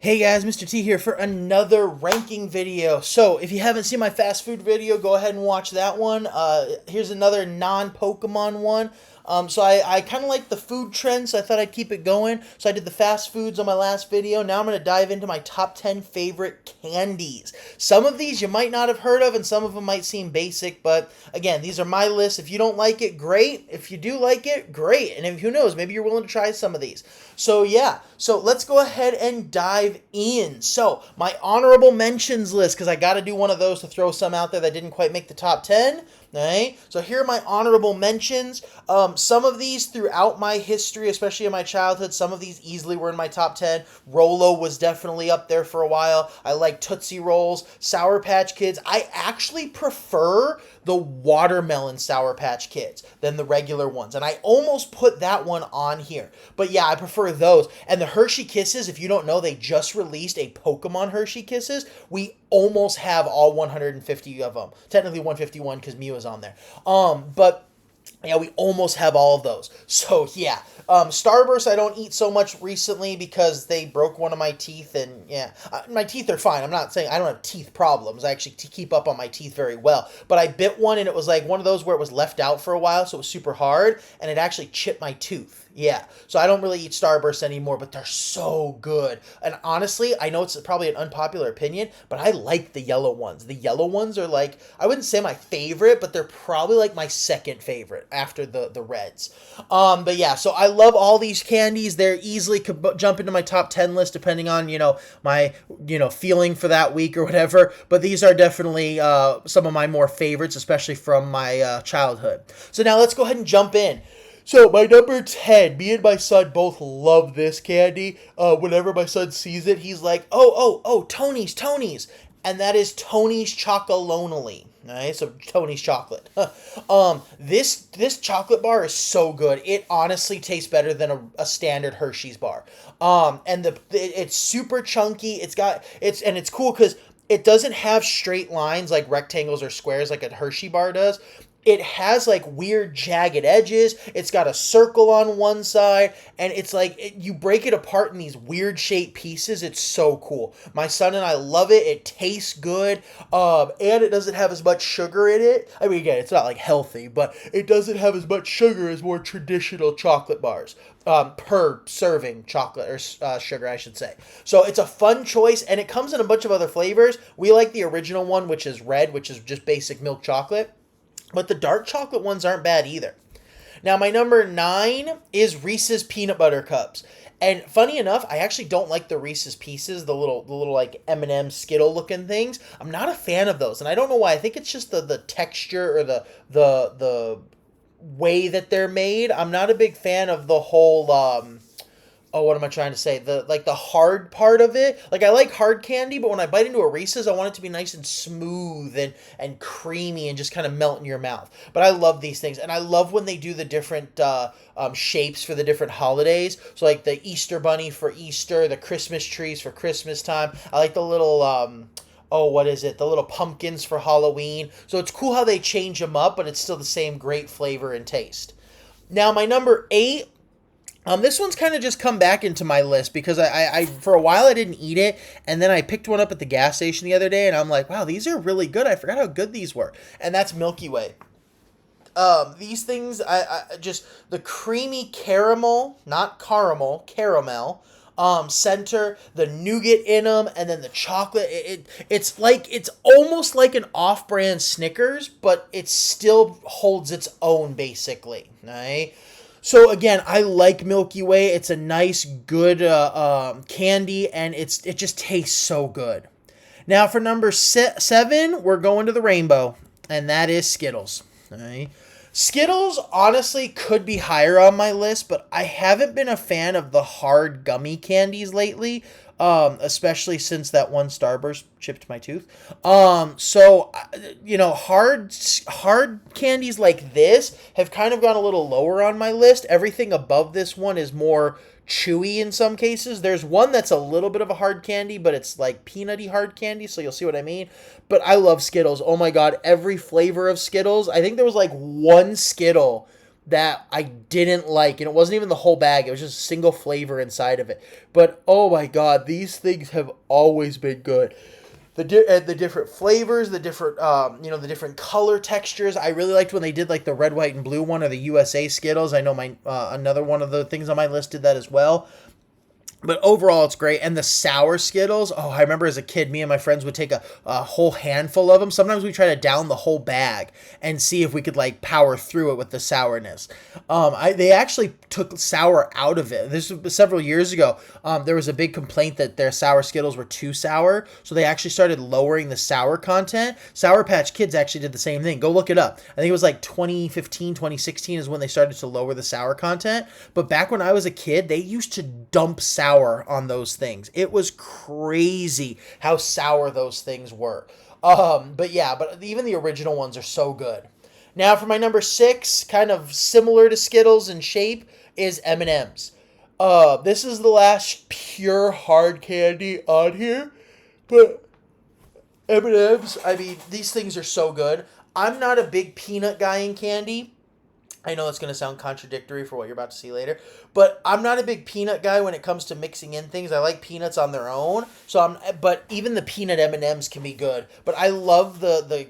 Hey guys, Mr. T here for another ranking video. So if you haven't seen my fast food video, go ahead and watch that one. Here's another non-Pokemon one. So I kind of like the food trend, so I thought I'd keep it going. So I did the fast foods on my last video. Now I'm going to dive into my top 10 favorite candies. Some of these you might not have heard of, and some of them might seem basic, but again, these are my list. If you don't like it, great. If you do like it, great. And if, who knows, maybe you're willing to try some of these. So yeah, so let's go ahead and dive in. So my honorable mentions list, because I got to do one of those to throw some out there that didn't quite make the top 10. Right? So here are my honorable mentions. Some of these throughout my history, especially in my childhood, some of these easily were in my top 10. Rolo was definitely up there for a while. I like Tootsie Rolls, Sour Patch Kids. I actually prefer the watermelon Sour Patch Kids than the regular ones. And I almost put that one on here. But yeah, I prefer those. And the Hershey Kisses, if you don't know, they just released a Pokemon Hershey Kisses. We almost have all 150 of them. Technically 151 because Mew is on there. But yeah, we almost have all of those. So yeah, Starburst I don't eat so much recently because they broke one of my teeth, and yeah, my teeth are fine. I'm not saying I don't have teeth problems. I actually keep up on my teeth very well. But I bit one, and it was like one of those where it was left out for a while, so it was super hard, and it actually chipped my tooth. Yeah, so I don't really eat Starburst anymore, but they're so good. And honestly, I know it's probably an unpopular opinion, but I like the yellow ones. The yellow ones are like, I wouldn't say my favorite, but they're probably like my second favorite after the reds. But yeah, so I love all these candies. They're easily could jump into my top 10 list depending on, my, feeling for that week or whatever. But these are definitely some of my more favorites, especially from my childhood. So now let's go ahead and jump in. So, my number 10, me and my son both love this candy. Whenever my son sees it, he's like, oh, Tony's. And that is Tony's Chocolonely. Alright, so Tony's chocolate. This chocolate bar is so good. It honestly tastes better than a standard Hershey's bar. And it's super chunky. It's cool because it doesn't have straight lines like rectangles or squares like a Hershey bar does. It has like weird jagged edges. It's got a circle on one side, and it's like you break it apart in these weird shaped pieces. It's so cool. My son and I love it. It tastes good, and it doesn't have as much sugar in it. I mean, again, it's not like healthy, but it doesn't have as much sugar as more traditional chocolate bars. Per serving chocolate or sugar, I should say. So it's a fun choice, and it comes in a bunch of other flavors. We like the original one, which is red, which is just basic milk chocolate. But the dark chocolate ones aren't bad either. Now, my number 9 is Reese's Peanut Butter Cups. And funny enough, I actually don't like the Reese's Pieces, the little like M&M Skittle looking things. I'm not a fan of those, and I don't know why. I think it's just the texture or the way that they're made. I'm not a big fan of the whole what am I trying to say? The hard part of it. Like, I like hard candy, but when I bite into a Reese's, I want it to be nice and smooth and creamy and just kind of melt in your mouth. But I love these things, and I love when they do the different shapes for the different holidays. So like the Easter Bunny for Easter, the Christmas trees for Christmas time. I like the little what is it? The little pumpkins for Halloween. So it's cool how they change them up, but it's still the same great flavor and taste. Now, my number 8. This one's kind of just come back into my list because I for a while I didn't eat it, and then I picked one up at the gas station the other day, and I'm like, wow, these are really good. I forgot how good these were. And that's Milky Way. These things, I just, the creamy caramel, not caramel, center, the nougat in them, and then the chocolate. It's almost like an off-brand Snickers, but it still holds its own, basically, right? So again, I like Milky Way. It's a nice, good candy, and it just tastes so good. Now for number 7, we're going to the rainbow, and that is Skittles. All right. Skittles honestly could be higher on my list, but I haven't been a fan of the hard gummy candies lately. Especially since that one Starburst chipped my tooth. So hard candies like this have kind of gone a little lower on my list. Everything above this one is more chewy in some cases. There's one that's a little bit of a hard candy, but it's like peanutty hard candy, so you'll see what I mean. But I love Skittles. Oh my god, every flavor of Skittles. I think there was like one Skittle that I didn't like, and it wasn't even the whole bag. It was just a single flavor inside of it. But oh my god, these things have always been good. The different flavors, the different the different color textures. I really liked when they did like the red, white, and blue one, or the USA Skittles. I know my another one of the things on my list did that as well. But overall, it's great. And the sour Skittles, oh, I remember as a kid, me and my friends would take a whole handful of them. Sometimes we try to down the whole bag and see if we could, like, power through it with the sourness. They actually took sour out of it. This was several years ago. There was a big complaint that their sour Skittles were too sour, so they actually started lowering the sour content. Sour Patch Kids actually did the same thing. Go look it up. I think it was like 2015, 2016 is when they started to lower the sour content. But back when I was a kid, they used to dump sour on those things. It was crazy how sour those things were. But even the original ones are so good. Now for my number 6, kind of similar to Skittles in shape, is M&M's. This is the last pure hard candy on here, but M&M's, I mean, these things are so good. I'm not a big peanut guy in candy. I know it's going to sound contradictory for what you're about to see later, but I'm not a big peanut guy when it comes to mixing in things. I like peanuts on their own, but even the peanut M&Ms can be good. But I love the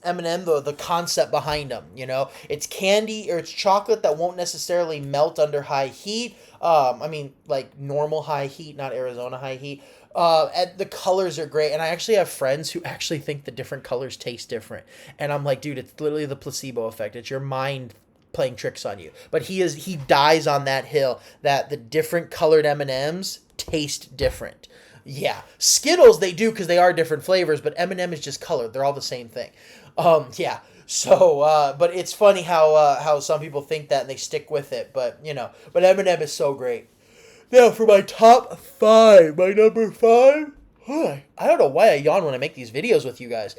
M&M, the concept behind them. You know, it's candy or it's chocolate that won't necessarily melt under high heat. Like normal high heat, not Arizona high heat. And the colors are great, and I actually have friends who actually think the different colors taste different, and I'm like, dude, it's literally the placebo effect. It's your mind playing tricks on you. But he dies on that hill that the different colored M&Ms taste different. Yeah, Skittles they do because they are different flavors, but M&M is just colored. They're all the same thing. Yeah. So, but it's funny how some people think that and they stick with it. But M&M is so great. Now for my top 5, my number 5, I don't know why I yawn when I make these videos with you guys,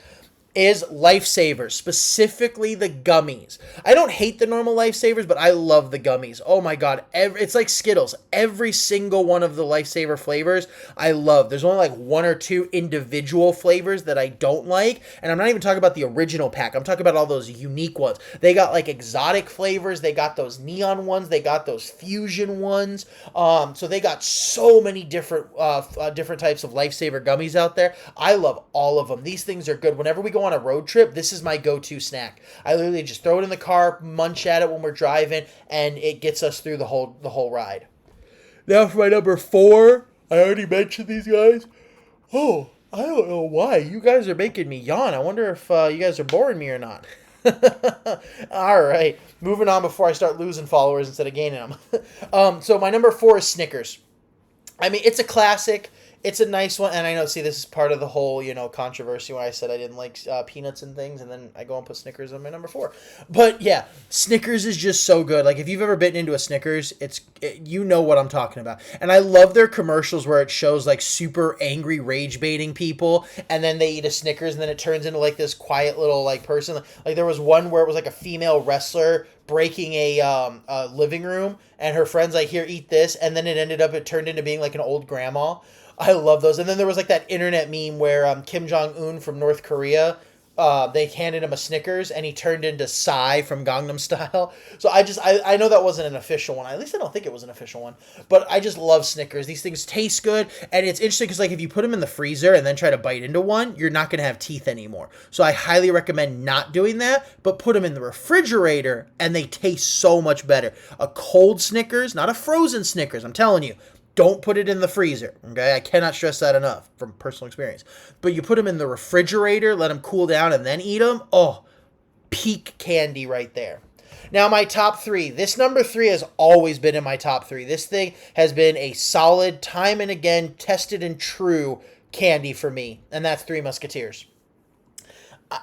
is Lifesavers, specifically the gummies. I don't hate the normal Lifesavers, but I love the gummies. Oh my god, it's like Skittles. Every single one of the Lifesaver flavors I love. There's only like 1 or 2 individual flavors that I don't like, and I'm not even talking about the original pack. I'm talking about all those unique ones. They got like exotic flavors, they got those neon ones, they got those fusion ones. So they got so many different types of Lifesaver gummies out there. I love all of them. These things are good. Whenever we go on a road trip, this is my go-to snack. I literally just throw it in the car, munch at it when we're driving, and it gets us through the whole ride. Now for my number 4, I already mentioned these guys. Oh, I don't know why. You guys are making me yawn. I wonder if you guys are boring me or not. All right, moving on before I start losing followers instead of gaining them. So my number 4 is Snickers. I mean, it's a classic. It's a nice one, and I know, see, this is part of the whole, controversy when I said I didn't like peanuts and things, and then I go and put Snickers on my number 4. But, yeah, Snickers is just so good. Like, if you've ever bitten into a Snickers, you know what I'm talking about. And I love their commercials where it shows, like, super angry rage-baiting people, and then they eat a Snickers, and then it turns into, like, this quiet little, like, person. Like, there was one where it was, like, a female wrestler breaking a living room, and her friends, like, here, eat this, and then it turned into being, like, an old grandma. I love those. And then there was like that internet meme where Kim Jong-un from North Korea, they handed him a Snickers and he turned into Psy from Gangnam Style. So I know that wasn't an official one. At least I don't think it was an official one. But I just love Snickers. These things taste good. And it's interesting because like if you put them in the freezer and then try to bite into one, you're not going to have teeth anymore. So I highly recommend not doing that, but put them in the refrigerator and they taste so much better. A cold Snickers, not a frozen Snickers, I'm telling you. Don't put it in the freezer, okay? I cannot stress that enough from personal experience. But you put them in the refrigerator, let them cool down, and then eat them. Oh, peak candy right there. Now, my top 3. This number 3 has always been in my top 3. This thing has been a solid, time and again, tested and true candy for me, and that's Three Musketeers.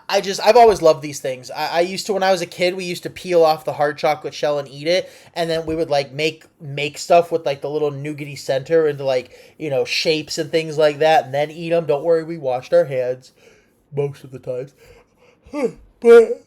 I've always loved these things. I used to, when I was a kid, we used to peel off the hard chocolate shell and eat it. And then we would like make stuff with like the little nougaty center into like, shapes and things like that. And then eat them. Don't worry, we washed our hands most of the times. But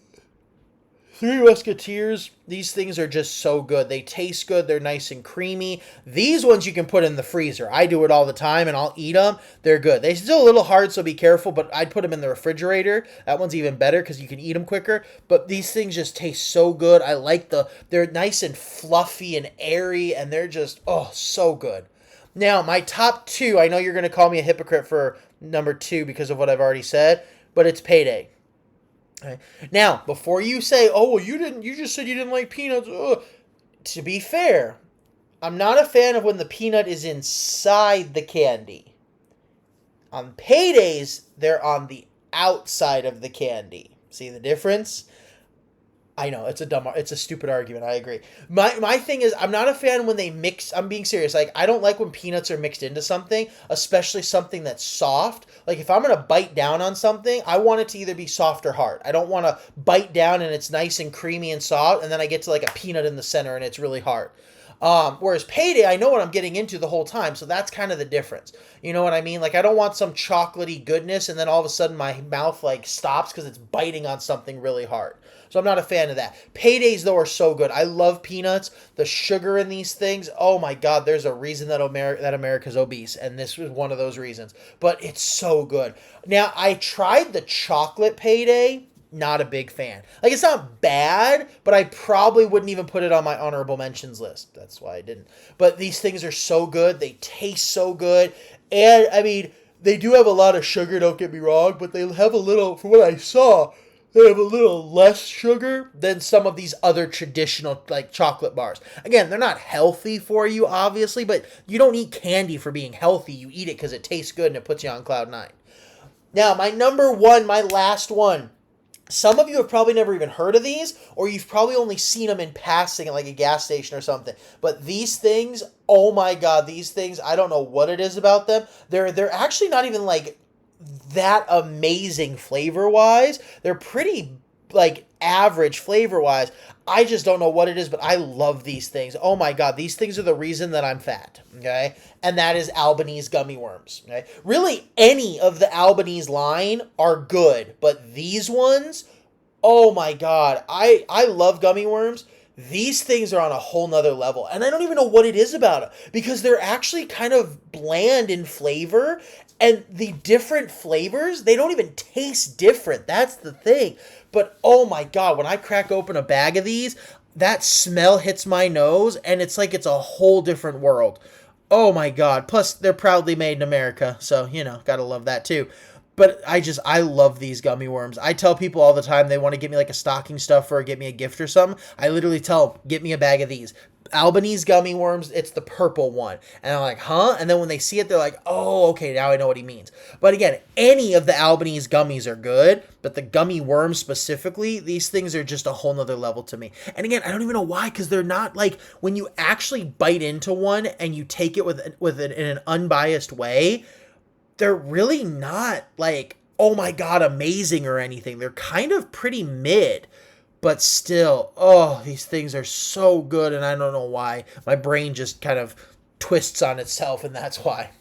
Three Musketeers, these things are just so good. They taste good. They're nice and creamy. These ones you can put in the freezer. I do it all the time, and I'll eat them. They're good. They're still a little hard, so be careful, but I'd put them in the refrigerator. That one's even better because you can eat them quicker. But these things just taste so good. I like they're nice and fluffy and airy, and they're just, oh, so good. Now, my top two, I know you're going to call me a hypocrite for number two because of what I've already said, but it's Payday. Right. Now, before you say, "Oh, well, you just said you didn't like peanuts." Ugh. To be fair, I'm not a fan of when the peanut is inside the candy. On Paydays, they're on the outside of the candy. See the difference? I know it's a stupid argument. I agree. My thing is, I'm not a fan when they mix. I'm being serious. Like, I don't like when peanuts are mixed into something, especially something that's soft. Like, if I'm gonna bite down on something, I want it to either be soft or hard. I don't want to bite down and it's nice and creamy and soft, and then I get to like a peanut in the center and it's really hard. Whereas Payday, I know what I'm getting into the whole time, so that's kind of the difference. You know what I mean? Like, I don't want some chocolatey goodness, and then all of a sudden my mouth like stops because it's biting on something really hard. So I'm not a fan of that. Paydays, though, are so good. I love peanuts. The sugar in these things, oh my God, there's a reason that America's obese, and this was one of those reasons. But it's so good. Now, I tried the chocolate Payday. Not a big fan. Like, it's not bad, but I probably wouldn't even put it on my honorable mentions list. That's why I didn't. But these things are so good. They taste so good. And, I mean, they do have a lot of sugar, don't get me wrong, but they have a little, from what I saw, they have a little less sugar than some of these other traditional, like, chocolate bars. Again, they're not healthy for you, obviously, but you don't eat candy for being healthy. You eat it because it tastes good and it puts you on cloud nine. Now, my number one, my last one. Some of you have probably never even heard of these, or you've probably only seen them in passing at like a gas station or something. But these things, oh my God, these things, I don't know what it is about them. They're actually not even like that amazing flavor-wise. They're pretty like average flavor-wise. I just don't know what it is, but I love these things. Oh my God, these things are the reason that I'm fat, okay? And that is Albanese gummy worms, okay? Really, any of the Albanese line are good, but these ones, oh my God, I love gummy worms. These things are on a whole nother level, and I don't even know what it is about them, because they're actually kind of bland in flavor, and the different flavors, they don't even taste different. That's the thing. But oh my God, when I crack open a bag of these, that smell hits my nose, and it's like it's a whole different world. Oh my God. Plus, they're proudly made in America, so, you know, gotta love that too. But I love these gummy worms. I tell people all the time they want to get me like a stocking stuffer or get me a gift or something. I literally tell them, get me a bag of these. Albanese gummy worms, it's the purple one. And I'm like, huh? And then when they see it, they're like, oh, okay, now I know what he means. But again, any of the Albanese gummies are good, but the gummy worms specifically, these things are just a whole nother level to me. And again, I don't even know why, because they're not like, when you actually bite into one and you take it in an unbiased way, they're really not like, oh my God, amazing or anything. They're kind of pretty mid. But still, oh, these things are so good, and I don't know why. My brain just kind of twists on itself, and that's why.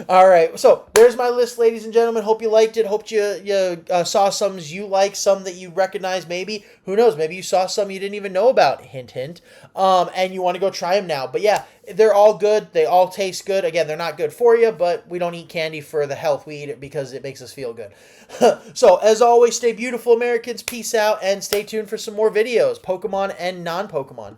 All right, so there's my list, ladies and gentlemen. Hope you liked it. Hope you saw some you like, some that you recognize maybe. Who knows? Maybe you saw some you didn't even know about, hint, hint, and you want to go try them now. But yeah, they're all good. They all taste good. Again, they're not good for you, but we don't eat candy for the health. We eat it because it makes us feel good. So, as always, stay beautiful, Americans. Peace out, and stay tuned for some more videos, Pokemon and non-Pokemon.